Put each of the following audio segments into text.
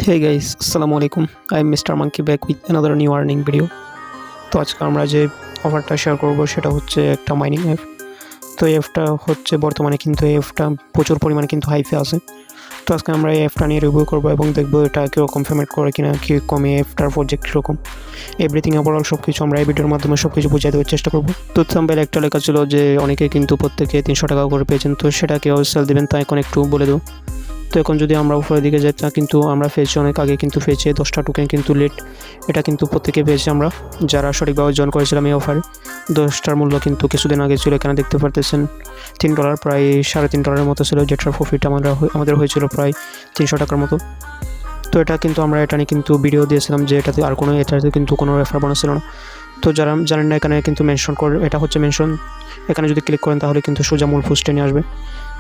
Hey guys, Assalamu alaikum. I'm Mr. Monkey back with another new earning video. তো আজকে আমরা যে অফারটা শেয়ার করব সেটা হচ্ছে একটা মাইনিং অ্যাপ। তো এই অ্যাপটা হচ্ছে বর্তমানে কিন্তু এই অ্যাপটা প্রচুর পরিমাণে কিন্তু হাইপে আছে। তো আজকে আমরা এই অ্যাপটা নিয়ে রিভিউ করবো এবং দেখবো এটা কীরকম পেমেন্ট করে কিনা, কী কমে অ্যাপটার প্রজেক্ট কীরকম, এভরিথিং ওভারঅল সব কিছু আমরা এই ভিডিওর মাধ্যমে সব কিছু বুঝিয়ে দেওয়ার চেষ্টা করবো। তো থাম্বনেলে একটা লেখা ছিল যে অনেকে কিন্তু প্রত্যেকে 300 টাকা করে পেয়েছেন, তো সেটা কেউ সেল দেবেন তা এখন একটু বলে দেবো। তো এখন যদি আমরা উপরের দিকে যাই তা কিন্তু আমরা পেয়েছি অনেক আগে কিন্তু পেয়েছি 10টা টোকেন কিন্তু লেট, এটা কিন্তু প্রত্যেকে পেয়েছি আমরা যারা সঠিকভাবে জয়েন করেছিলাম এই অফারে। 10টার মূল্য কিন্তু কিছুদিন আগে ছিল, এখানে দেখতে পারতেছেন $3, প্রায় $3.5 মতো ছিল, যেটার প্রফিট আমাদের হয়েছিল প্রায় 300 টাকার মতো। তো এটা কিন্তু আমরা এটা নিয়ে কিন্তু ভিডিও দিয়েছিলাম যে এটাতে এটাতে কিন্তু কোনো রেফার বোনাস ছিল না। তো যারা জানেন না এখানে কিন্তু মেনশন করে, এটা হচ্ছে মেনশন, এখানে যদি ক্লিক করেন তাহলে কিন্তু সোজা মূল পোস্টে নিয়ে আসবে।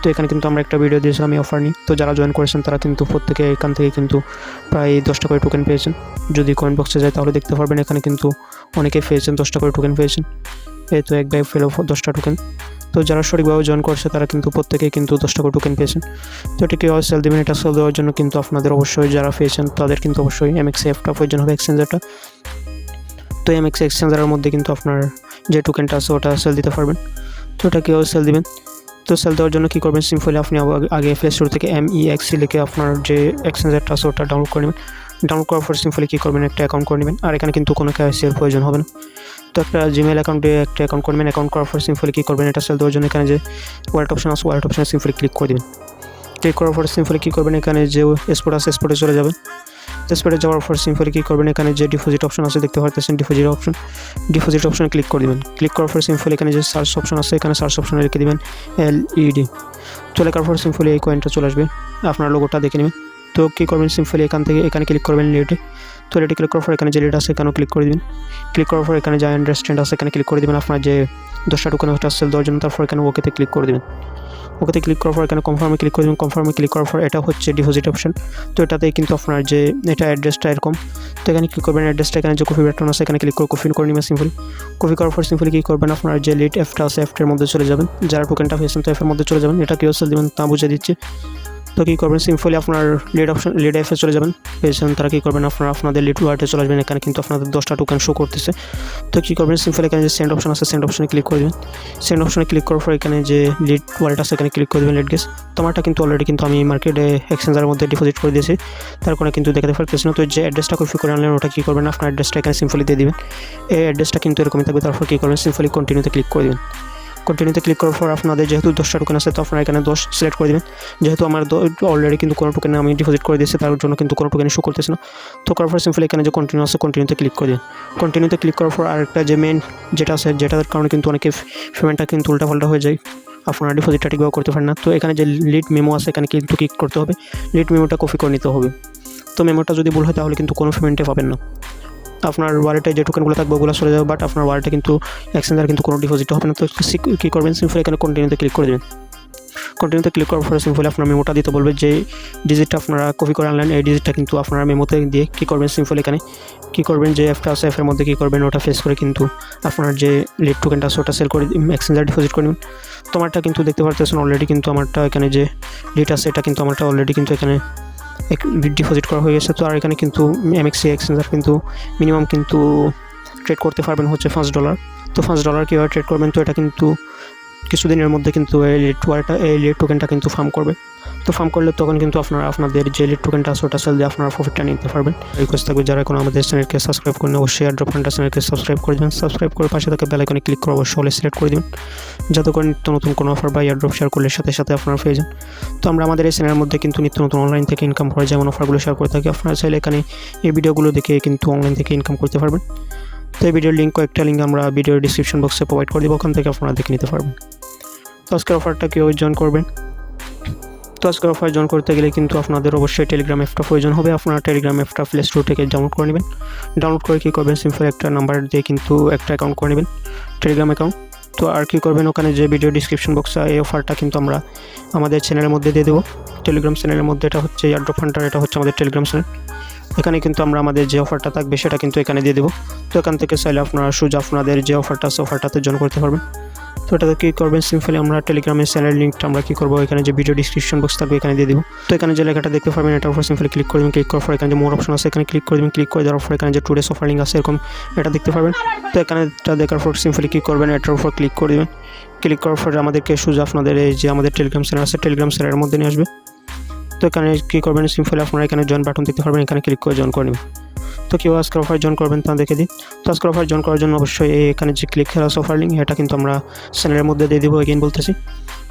তো এখানে কিন্তু আমরা একটা ভিডিও দিয়েছিলাম এই অফার নিয়ে। তো যারা জয়েন করেছেন তারা কিন্তু প্রত্যেকে এখান থেকে কিন্তু প্রায় 10টা করে টোকেন পেয়েছেন। যদি কমেন্ট বক্সে যায় তাহলে দেখতে পারবেন এখানে কিন্তু অনেকে পেয়েছেন 10টা করে টোকেন পেয়েছেন। এই তো এক ভাই ফেলো 10টা টোকেন। তো যারা সঠিকভাবে জয়েন করছে তারা কিন্তু প্রত্যেকেই কিন্তু 10টা করে টোকেন পেয়েছেন। তো এটা কীভাবে সেল দেবেন, এটা সেল দেওয়ার জন্য কিন্তু আপনাদের অবশ্যই যারা পেয়েছেন তাদের কিন্তু অবশ্যই MX অ্যাপটা প্রয়োজন হবে, এক্সচেঞ্জারটা। তো MX এক্সচেঞ্জারের মধ্যে কিন্তু আপনার যে টোকেনটা আছে ওটা সেল দিতে পারবেন। তো এটা কীভাবে সেল দেবেন, তো সেল দেওয়ার জন্য কী করবেন, সিম্পলি আপনি আগে প্লে স্টোর থেকে MEX লিখে আপনার যে এক্সচেঞ্জারটা আছে ওটা ডাউনলোড করে নেবেন। ডাউনলোড করার পর সিম্পলি কী করবেন, একটা অ্যাকাউন্ট করে নেবেন। আর এখানে কিন্তু কোনো KYC এর প্রয়োজন হবে না। তো একটা জিমেল অ্যাকাউন্টে একটা অ্যাকাউন্ট করবেন। অ্যাকাউন্ট করার পর সিম্পলি কী করবেন, এটা সেল দেওয়ার জন্য এখানে যে ওয়ালেট অপশন আছে ওয়ালেট অপশনে সিম্পলি ক্লিক করে দেবেন। ক্লিক করার পর সিম্পলি কী করবেন, এখানে যে স্পট আছে স্পটে চলে যাবেন। স্পটে যাওয়ার পর সিম্পলি কী করবেন, এখানে যে ডিপোজিট অপশন আছে দেখতে পাচ্ছেন ডিপোজিট অপশনে ক্লিক করে দেবেন। ক্লিক করার পর সিম্পলি এখানে যে সার্চ অপশন আছে এখানে সার্চ অপশনে রেখে দেবেন LED। চলে যাওয়ার পর সিম্পলি এই কয়েনটা চলে আসবে, আপনার লোগোটা দেখে নেবেন। তো কী করবেন, সিম্পলি এখানে ক্লিক করবেন লিডে। তো লিডে ক্লিক করার পর এখানে যে লিড আছে এখানেও ক্লিক করে দেবেন। ক্লিক করার পর এখানে যে আন্ডারস্ট্যান্ড আছে এখানে ক্লিক করে দেবেন আপনার যে 10টা টোকেন ওটা সেল দেওয়ার জন্য। তারপর এখানে ওকেতে ক্লিক করে দেবেন। ওকেতে ক্লিক করার পর এখানে কনফার্মে ক্লিক করে দেবেন। কনফার্মে ক্লিক করার পর এটা হচ্ছে ডিপোজিট অপশন। তো এটাতে কিন্তু আপনার যে এটা অ্যাড্রেসটা এরকম। তো এখানে ক্লিক করবেন, অ্যাড্রেসটা এখানে যে কপি বাটন আছে এখানে ক্লিক করে কপি করে নেবেন সিম্পলি। কপি করার পর সিম্পলি কী করবেন, আপনার যে লিড অ্যাপটা আছে অ্যাপটার মধ্যে চলে যাবেন। যারা টোকেনটা পেয়েছেন তো অ্যাপের মধ্যে চলে যাবেন। এটা কেউ সেল দেবেন তা বুঝে দিচ্ছি। তো কী করবেন, সিম্পলি আপনার লিড অ্যাপে চলে যাবেন। পেয়েছেন তারা কী করবেন, আপনাদের লিড ওয়ালেটে চলে আসবেন। এখানে কিন্তু আপনাদের 10টা টোকেন শো করতেছে। তো কী করবেন, সিম্পলি এখানে যে সেন্ড অপশন আছে সেন্ড অপশনে ক্লিক করে দেবেন। সেন্ড অপশনে ক্লিক করার পর এখানে যে লিড ওয়ালেট আছে এখানে ক্লিক করে দেবেন লিড গ্যাস। তোমারটা কিন্তু অলরেডি কিন্তু আমি মার্কেটে এক্সচেঞ্জারের মধ্যে ডিপোজিট করে দিয়েছি, তার কোনো কিন্তু দেখাতে পারতেছি না। তো যে অ্যাড্রেসটা কপি করে আনলেন ওটা কী করবেন, আপনার অ্যাড্রেসটা এখানে সিম্পলি দিয়ে দেবেন। এই অ্যাড্রেসটা কিন্তু এরকমই থাকবে। তারপর কী করবেন, সিম্পলি কন্টিনিউতে ক্লিক করে দেবেন। কন্টিনিউতে ক্লিক করার পর আপনাদের যেহেতু 10টা টোকেন আছে তো আপনারা এখানে 10 সিলেক্ট করে দেবেন। যেহেতু আমার অলরেডি কিন্তু কোনো টোকেন আমি ডিপোজিট করে দিয়েছি তার জন্য কিন্তু কোনো টোকেন শো করতেছে না। তো করার পর সিম্পলি এখানে যে কন্টিনিউ আছে কন্টিনিউতে ক্লিক করে দিন। কন্টিনিউতে ক্লিক করার পর আরেকটা যে মেন যেটা আছে যেটার কারণে কিন্তু অনেকে পেমেন্টটা কিন্তু উল্টাপাল্টা হয়ে যায়, আপনারা ডিপোজিটটা ঠিকভাবে করতে পারেন না। তো এখানে যে লিড মেমো আছে এখানে কিন্তু ক্লিক করতে হবে, লিড মেমোটা কপি করে নিতে হবে। তো মেমোটা যদি ভুল হয় তাহলে কিন্তু কোনো পেমেন্টে পাবেন না। আপনার ওয়ালেটে যে টোকেনগুলো থাকবে ওগুলো চলে যাবে, বাট আপনার ওয়ালেটে কিন্তু এক্সচেঞ্জার কিন্তু কোনো ডিপোজিট হবে না। তো কী করবেন, সিম্পলি এখানে কন্টিনিউতে ক্লিক করে দেবেন। কন্টিনিউতে ক্লিক করার পরে সিম্পলি আপনার মেমোটা দিতে বলবে, যে ডিজিটটা আপনারা কপি করে আনলেন এই ডিজিটটা কিন্তু আপনারা মেমোতে দিয়ে কী করবেন, সিম্পলি এখানে কী করবেন যে অ্যাপটা আছে অ্যাপের মধ্যে কী করবেন ওটা ফেস করে কিন্তু আপনার যে লিড টোকেনটা আছে ওটা সেল করে এক্সচেঞ্জার ডিপোজিট করে নেবেন। তোমারটা কিন্তু দেখতে পারতেছেন অলরেডি কিন্তু আমারটা এখানে যে লিড আছে এটা কিন্তু আমারটা অলরেডি কিন্তু এখানে ডিপোজিট করা হয়ে গেছে। তো আর এখানে কিন্তু MX এক্সচেঞ্জার কিন্তু মিনিমাম কিন্তু ট্রেড করতে পারবেন হচ্ছে $5। তো $5 কীভাবে ট্রেড করবেন, তো এটা কিন্তু কিছুদিনের মধ্যে কিন্তু এই লিড টোকেনটা কিন্তু ফার্ম করবে। তো ফার্ম করলে তখন কিন্তু আপনাদের যে লিড টোকেনটা আছে ওটা সেল দিয়ে আপনারা প্রফিটটা নিতে পারবেন। রিকোয়েস্ট থাকবে যারা এখন আমাদের চ্যানেলকে সাবস্ক্রাইব করেন অবশ্যই এয়ারড্রপ ফান্ডার চ্যানেলকে সাবস্ক্রাইব করে দেবেন। সাবস্ক্রাইব করে পাশে থাকা বেল আইকনে ক্লিক করে অবশ্যই অলে সিলেক্ট করে দেবেন, যাতে করে নিত্য নতুন কোনো অফার বা এয়ারড্রপ শেয়ার করলে সাথে সাথে আপনারা পেয়ে যান। তো আমরা আমাদের এই চ্যানেলের মধ্যে কিন্তু নিত্য নতুন অনলাইন থেকে ইনকাম করে যেমন অফারগুলো শেয়ার করে থাকি, আপনারা চাইলে এখানে এই ভিডিওগুলো দেখে কিন্তু অনলাইন থেকে ইনকাম করতে পারবেন। তো এই ভিডিওর কয়েকটা লিঙ্ক আমরা ভিডিওর ডিসক্রিপশন বক্সে প্রোভাইড করে দেবো, ওখান থেকে আপনারা দেখে নিতে পারবেন। তো আজকের অফারটা কীভাবে জয়েন করবেন, তো আজকের অফার জয়েন করতে গেলে কিন্তু আপনাদের অবশ্যই টেলিগ্রাম অ্যাপটা প্রয়োজন হবে। আপনারা টেলিগ্রাম অ্যাপটা প্লে স্টোর থেকে ডাউনলোড করে নেবেন। ডাউনলোড করে কী করবেন, সিম্পল একটা নাম্বার দিয়ে কিন্তু একটা অ্যাকাউন্ট করে নেবেন, টেলিগ্রাম অ্যাকাউন্ট। তো আর কী করবেন, ওখানে যে ভিডিও ডিসক্রিপশন বক্সে এই অফারটা কিন্তু আমরা আমাদের চ্যানেলের মধ্যে দিয়ে দেবো। টেলিগ্রাম চ্যানেলের মধ্যে এটা হচ্ছে এয়ারড্রপ ফান্ডার, এটা হচ্ছে আমাদের টেলিগ্রাম চ্যানেল। এখানে কিন্তু আমরা আমাদের যে অফারটা থাকবে সেটা কিন্তু এখানে দিয়ে দেবো। তো এখান থেকে চাইলে আপনারা সোজা আপনাদের যে অফারটা আছে অফারটাতে জয়েন করতে পারবেন। তো এটাতে কী করবেন, সিম্পলি আমরা টেলিগ্রামের চ্যানেল লিঙ্কটা আমরা কী করবো, এখানে যে ভিডিও ডিসক্রিপশন বক্স থাকবে এখানে দিয়ে দিব। তো এখানে যে লেখাটা দেখতে পারবেন এটার উপর সিম্পলি ক্লিক করে দেবেন। ক্লিক করার পর এখানে যে মোর অপশন আছে এখানে ক্লিক করে দেবেন। ক্লিক করে দেওয়ার পর এখানে যে টুডেস অফার লিঙ্ক আছে এরকম এটা দেখতে পারবেন। তো এখানে এটা দেখার পর সিম্পলি কী করবেন, এটার উপর ক্লিক করে দেবেন। ক্লিক করার পর আমাদেরকে সোজা আপনাদের এই যে আমাদের টেলিগ্রাম চ্যানেল আছে টেলিগ্রাম চ্যানেলের মধ্যে নিয়ে আসবে। তো এখানে কী করবেন, সিম্পলি আপনারা এখানে জয়েন বাটন দেখতে পারবেন, এখানে ক্লিক করে জয়েন করে নেবেন। তো কেউ আজকের অফার জয়েন করবেন তা দেখে দিই। তো আজকের অফার জয়েন করার জন্য অবশ্যই এখানে যে ক্লিক খেলা অফার লিঙ্ক এটা কিন্তু আমরা চ্যানেলের মধ্যে দিয়ে দেবো এগেইন বলতেছি।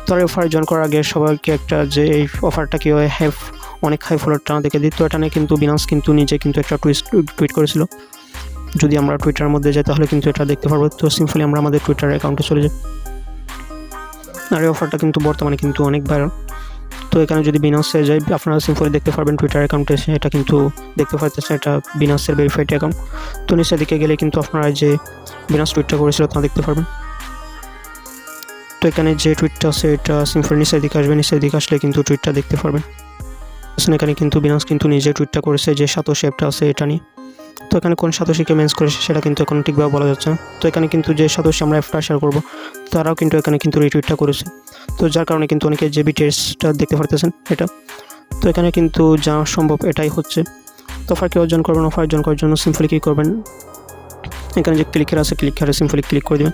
তো এই অফার জয়েন করার আগে সবাইকে একটা যে এই অফারটা কি হয় অনেক হাই ফলোয়ারটা দেখে দিই। তো এটা নিয়ে কিন্তু বিনান্স কিন্তু নিজে কিন্তু একটা টুইট করেছিল। যদি আমরা টুইটারের মধ্যে যাই তাহলে কিন্তু এটা দেখতে পারবো। তো সিম্পলি আমরা আমাদের টুইটার অ্যাকাউন্টে চলে যাই। আর এই অফারটা কিন্তু বর্তমানে কিন্তু অনেক ভাইরাল। তো এখানে যদি বিনান্সে যাই আপনারা সিম্পলি দেখতে পারবেন টুইটার অ্যাকাউন্টে এসে এটা কিন্তু দেখতে পাচ্ছেন এটা বিনান্সের ভেরিফাইড অ্যাকাউন্ট। তো নিচের দিকে গেলে কিন্তু আপনারা যে বিনান্স টুইটটা করেছিল তা দেখতে পারবেন। তো এখানে যে টুইটটা আছে এটা সিম্পলি নিচের দিকে আসবে, নিচের দিকে আসলে কিন্তু টুইটটা দেখতে পারবেন। এখানে কিন্তু বিনান্স কিন্তু নিজে টুইটটা করেছে যে সাতোশি অ্যাপটা আছে এটা নিয়ে। তো এখানে কোন সাতোশিকে মেন্স করেছে সেটা কিন্তু এখন ঠিকভাবে বলা যাচ্ছে না। তো এখানে কিন্তু যে সাতোশি আমরা অ্যাপটা শেয়ার করবো তারাও কিন্তু এখানে কিন্তু রিটুইটটা করেছে। তো যার কারণে কিন্তু অনেকে যে বিটিএসটা দেখতে পারতেছেন এটা। তো এখানে কিন্তু যা সম্ভব এটাই হচ্ছে। তো অফার কি অর্জন করবেন, অফার অর্জন করার জন্য সিম্পলি কী করবেন, এখানে যে ক্লিকের আছে ক্লিক সিম্পলি ক্লিক করে দেবেন।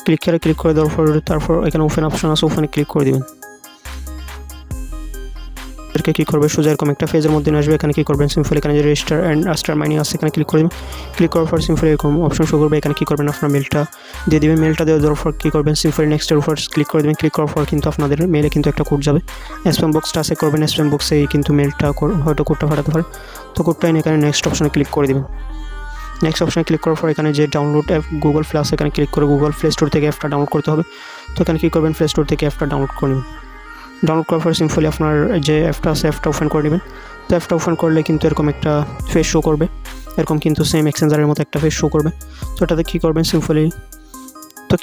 ক্লিক করে দেওয়ার পর তারপর এখানে ওপেন অপশন আছে ওপেনে ক্লিক করে দেবেন। কী করবে, সোজা এরকম একটা ফেজের মধ্যে নিয়ে আসবে। এখানে কী করবেন, সিম্পলি এখানে যে রেজিস্টার অ্যান্ড আস্টার মাইনিং আছে এখানে ক্লিক করে দেবেন। ক্লিক করার পর সিম্পলি এরকম অপশন শো করবে। এখানে কী করবেন, আপনার মেলটা দিয়ে দেবেন। মেলটা দেওয়ার পর কী করবেন, সিম্পলি নেক্সটের উপর ক্লিক করে দেবেন। ক্লিক করার পর কিন্তু আপনাদের মেলে কিন্তু একটা কোড যাবে। স্প্যাম বক্সটা আছে করবেন, স্প্যাম বক্সে কিন্তু মেলটা হয়তো কোডটা ফাটাতে পারে। তো কোডটা এনে এখানে নেক্সট অপশনে ক্লিক করে দেবেন। নেক্সট অপশনে ক্লিক করার পর এখানে যে ডাউনলোড অ্যাপ গুগল প্লে আছে এখানে ক্লিক করে গুগল প্লে স্টোর থেকে অ্যাপটা ডাউনলোড করতে হবে। তো এখানে কী করবেন, প্লে স্টোর থেকে অ্যাপটা ডাউনলোড করে নেবেন। ডাউনলোড করার পর সিম্পলি আপনার যে অ্যাপটা আছে অ্যাপটা ওপেন করে নেবেন। তো অ্যাপটা ওপেন করলে কিন্তু এরকম একটা ফেস শো করবে, এরকম কিন্তু সেম এক্সচেঞ্জারের মতো একটা ফেস শো করবে। তো এটাতে কী করবেন, সিম্পলি তো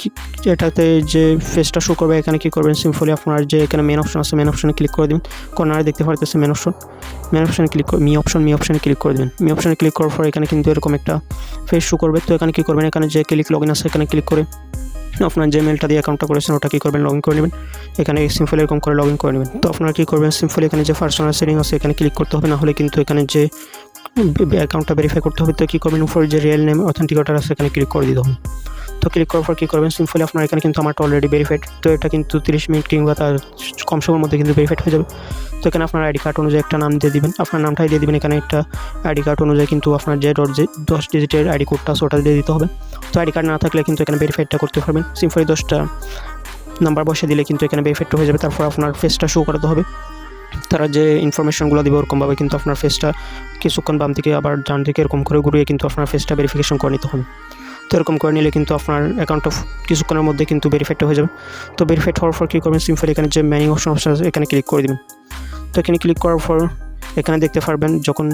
এটাতে যে ফেসটা শো করবে এখানে কী করবেন, সিম্পলি আপনার যে এখানে মেন অপশন আছে মেন অপশনে ক্লিক করে দেবেন। কর্নারে দেখতে পারতেছে মেন অপশনে ক্লিক করে মি অপশনে ক্লিক করে দেবেন। মি অপশনে ক্লিক করার পর এখানে কিন্তু এরকম একটা ফেস শো করবে। তো এখানে কী করবেন, এখানে যে ক্লিক লগ ইন আছে এখানে ক্লিক করে আপনার যে মেলটা দিয়ে অ্যাকাউন্টটা করেছেন ওটা কী করবেন, লগ ইন করে নেবেন। এখানে সিম্পলি এরকম করে লগ ইন করে নেবেন। তো আপনারা কী করবেন, সিম্পলি এখানে যে পার্সোনাল সেটিং আছে এখানে ক্লিক করতে হবে, না হলে কিন্তু এখানে যে অ্যাকাউন্টটা ভেরিফাই করতে হবে। তো কী করবেন, উপরে যে রিয়েল নেম অথেন্টিকেটর আছে এখানে ক্লিক করে দিতে হবে। তো ক্লিক করার পর কী করবেন, সিম্পলি আপনার এখানে কিন্তু আমারটা অলরেডি ভেরিফাইড। তো এটা কিন্তু 30 মিনিট কিংবা তার কম সময়ের মধ্যে কিন্তু ভেরিফাইড হয়ে যাবে। তো এখানে আপনার আইডি কার্ড অনুযায়ী একটা নাম দিয়ে দিবেন, আপনার নামটাই দিয়ে দিবেন। এখানে একটা আইডি কার্ড অনুযায়ী কিন্তু আপনার যে 10 ডিজিটের আইডি কোডটা আছে ওটা দিয়ে দিতে হবে। তো আইডি কার্ড না থাকলে কিন্তু এখানে ভেরিফাইডটা করতে পারবেন। সিম্পলি 10টা নাম্বার বসে দিলে কিন্তু এখানে ভেরিফাইড হয়ে যাবে। তারপর আপনার ফেসটা শো করাতে হবে। তারা যে ইনফরমেশনগুলো দেবে ওরকমভাবে কিন্তু আপনার ফেসটা কিছুক্ষণ বাম থেকে আবার ডান দিকে এরকম করে ঘুরিয়ে কিন্তু আপনার ফেসটা ভেরিফিকেশন করে নিতে হবে। তো এরকম করে নিলে কিন্তু আপনার অ্যাকাউন্টটা কিছুক্ষণের মধ্যে কিন্তু ভেরিফাইড হয়ে যাবে। তো ভেরিফাইড হওয়ার পর কী করবেন, সিম্পলি এখানে যে ম্যানিং অপশন আছে এখানে ক্লিক করে দেবেন। তো এখানে ক্লিক করার পর এখানে দেখতে পারবেন যখন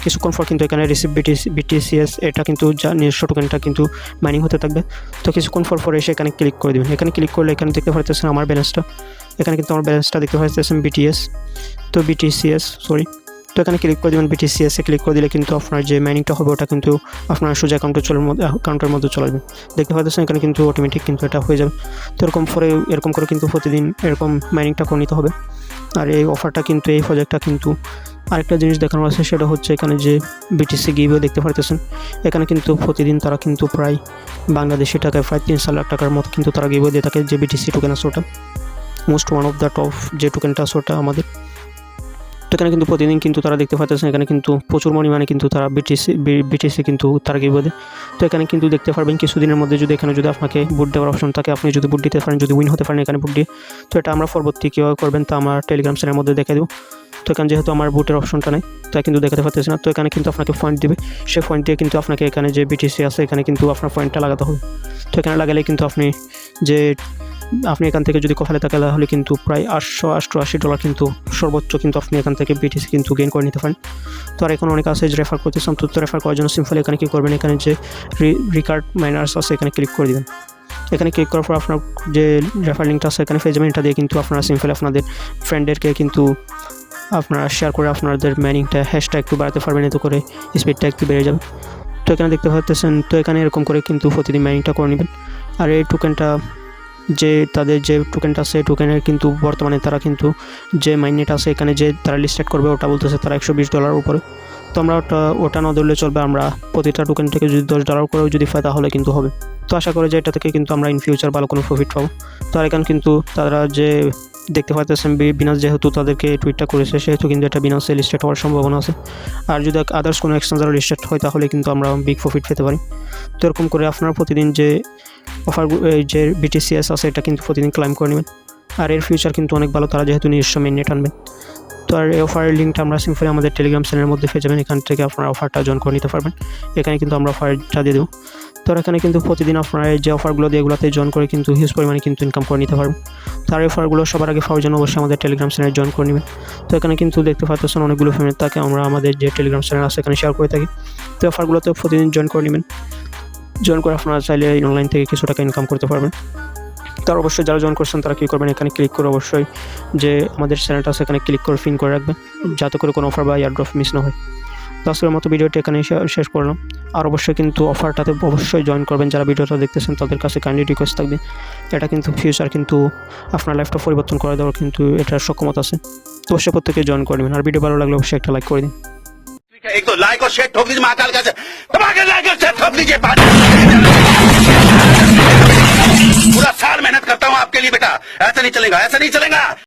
কিছুক্ষণ পর কিন্তু এখানে রিসিভ বিটিসিএস এটা কিন্তু যা নিজস্ব টোকেনটা কিন্তু মাইনিং হতে থাকবে। তো কিছুক্ষণ পর এসে এখানে ক্লিক করে দেবেন। এখানে ক্লিক করলে এখানে দেখতে পাচ্ছেন আমার ব্যালেন্সটা, এখানে কিন্তু আমার ব্যালেন্সটা দেখতে পাচ্ছেন বিটিসিএস সরি। তো এখানে ক্লিক করে দেবেন, বিটিসিএসে ক্লিক করে দিলে কিন্তু আপনার যে মাইনিংটা হবে ওটা কিন্তু আপনার সোজা অ্যাকাউন্টের মধ্যে চলে আসবে। দেখতে পাচ্ছেন এখানে কিন্তু অটোমেটিক কিন্তু এটা হয়ে যাবে। তো এরকম করে কিন্তু প্রতিদিন এরকম মাইনিংটা করে নিতে হবে। আর এই অফারটা কিন্তু এই প্রজেক্টটা কিন্তু আরেকটা জিনিস দেখানো আছে সেটা হচ্ছে এখানে যে বিটিসি গিভওয়ে দেখতে পারতেছেন এখানে কিন্তু প্রতিদিন তারা কিন্তু প্রায় বাংলাদেশি টাকায় প্রায় 3 লাখ টাকার মতো কিন্তু তারা গিভওয়ে দিয়ে থাকে। যে বিটিসি টোকেন আছে ওটা most one of the top যে টোকেনটা আছে ওটা আমাদের। তো এখানে কিন্তু প্রতিদিন কিন্তু তারা দেখতে পাচ্ছেন এখানে কিন্তু প্রচুর পরিমাণে কিন্তু তারা বিটিসি কিন্তু তারা গিভওয়ে দেয়। তো এখানে কিন্তু দেখতে পারবেন কিছুদিনের মধ্যে যদি এখানে যদি আপনাকে বুট দেওয়ার অপশন থাকে আপনি যদি বুট দিতে পারেন, যদি উইন হতে পারেন এখানে বুট দিয়ে। তো এটা আমরা পরবর্তী কীভাবে করবেন তা আমার টেলিগ্রাম চ্যানেলের মধ্যে দেখে দেবো। তো এখানে যেহেতু আমার বুটের অপশনটা নেই তাই কিন্তু দেখাতে পারতেছি না। তো এখানে কিন্তু আপনাকে পয়েন্ট দেবে, সেই পয়েন্ট দিয়ে কিন্তু আপনাকে এখানে যে বিটিসি আছে এখানে কিন্তু আপনার পয়েন্টটা লাগাতে হবে। তো এখানে লাগালে কিন্তু আপনি এখান থেকে যদি কপালে থাকে তাহলে কিন্তু প্রায় $888 কিন্তু সর্বোচ্চ কিন্তু আপনি এখান থেকে বিটিসি কিন্তু গেইন করে নিতে পারেন। তো আর এখন অনেক আছে যে রেফার করতেছেন, তো রেফার করার জন্য সিম্পলি এখানে কী করবেন, এখানে যে রিকার্ড মাইনার্স আছে এখানে ক্লিক করে দেবেন। এখানে ক্লিক করার পর আপনার যে রেফার লিঙ্কটা আছে এখানে পেয়ে যাবেন। এটা দিয়ে কিন্তু আপনারা সিম্পলি আপনাদের ফ্রেন্ডদেরকে কিন্তু আপনারা শেয়ার করে আপনাদের মাইনিংটা হ্যাশটা একটু বাড়াতে পারবেন, এতে করে স্পিডটা একটু বেড়ে যাবে। তো এখানে দেখতে পাচ্ছেন তো এখানে এরকম করে কিন্তু প্রতিদিন মাইনিংটা করে নেবেন। আর এই টোকেনটা যে তাদের যে টোকেনটা আছে টোকেনের কিন্তু বর্তমানে তারা কিন্তু যে মাইনেট আছে এখানে যে তারা লিস্টেড করবে ওটা বলতেছে তারা $120 উপরে। তো আমরা ওটা না ধরলে চলবে, আমরা প্রতিটা টোকেন থেকে যদি $10 করেও যদি পাই তাহলে কিন্তু হবে। তো আশা করি যে এটা থেকে কিন্তু আমরা ইন ফিউচার ভালো কোনো প্রফিট পাবো। তো আর এখানে কিন্তু তারা যে দেখতে পাচ্ছেন বিনাস যেহেতু তাদেরকে টুইটটা করেছে সেহেতু কিন্তু এটা বিনাসে লিস্টেড হওয়ার সম্ভাবনা আছে। আর যদি আদার্স কোনো এক্সচেঞ্জারে লিস্টেড হয় তাহলে কিন্তু আমরা বিগ প্রফিট পেতে পারি। তো এরকম করে আপনারা প্রতিদিন যে অফার যে BTCS আছে এটা কিন্তু প্রতিদিন ক্লাইম করে নেবেন। আর এর ফিউচার কিন্তু অনেক ভালো, তারা যেহেতু নিজস্ব মেইননেট আনবেন। তো আর এই অফারের লিঙ্কটা আমরা সিম্পলি আমাদের টেলিগ্রাম চ্যানেলের মধ্যে পেয়ে যাবেন, এখান থেকে আপনারা অফারটা জয়েন করে নিতে পারবেন। এখানে কিন্তু আমরা অফারটা দিয়ে দেবো। তো এখানে কিন্তু প্রতিদিন আপনারা যে অফারগুলো দিয়ে এগুলোতে জয়েন করে কিন্তু হিউজ পরিমাণে কিন্তু ইনকাম করে নিতে পারবেন। তার এই অফারগুলো সবার আগে পাওয়ার জন্য অবশ্যই আমাদের টেলিগ্রাম চ্যানেলে জয়েন করে নেবেন। তো এখানে কিন্তু দেখতে পাচ্ছেন অনেকগুলো পেমেন্ট থাকে, আমরা আমাদের যে টেলিগ্রাম চ্যানেল আছে এখানে শেয়ার করে থাকি। তো অফারগুলোতে প্রতিদিন জয়েন করে নেবেন। জয়েন করে আপনারা চাইলে অনলাইন থেকে কিছু টাকা ইনকাম করতে পারবেন। তার অবশ্যই যারা জয়েন করছেন তারা কী করবেন, এখানে ক্লিক করে অবশ্যই যে আমাদের চ্যানেলটা আছে এখানে ক্লিক করে পিন করে রাখবেন, যাতে করে কোনো অফার বা এয়ারড্রপ মিস না হয়। তো আজকের মতো ভিডিওটি এখানে শেষ করলাম। আর অবশ্যই কিন্তু অফারটাতে অবশ্যই জয়েন করবেন। যারা ভিডিওটা দেখতেছেন তাদের কাছে কাইন্ডলি রিকোয়েস্ট থাকবে, এটা কিন্তু ফিউচার কিন্তু আপনার লাইফটা পরিবর্তন করে দেওয়ার কিন্তু এটার সক্ষমতা আছে। তো অবশ্যই প্রত্যেকে জয়েন করে নেবেন। আর ভিডিও ভালো লাগলে অবশ্যই একটা লাইক করে দিন। एक तो लाइक और शेयर ठोक दीजिए, महाकाल का लाइक और शेयर ठोक दीजिए। पूरा साल मेहनत करता हूँ आपके लिए बेटा, ऐसा नहीं चलेगा, ऐसा नहीं चलेगा।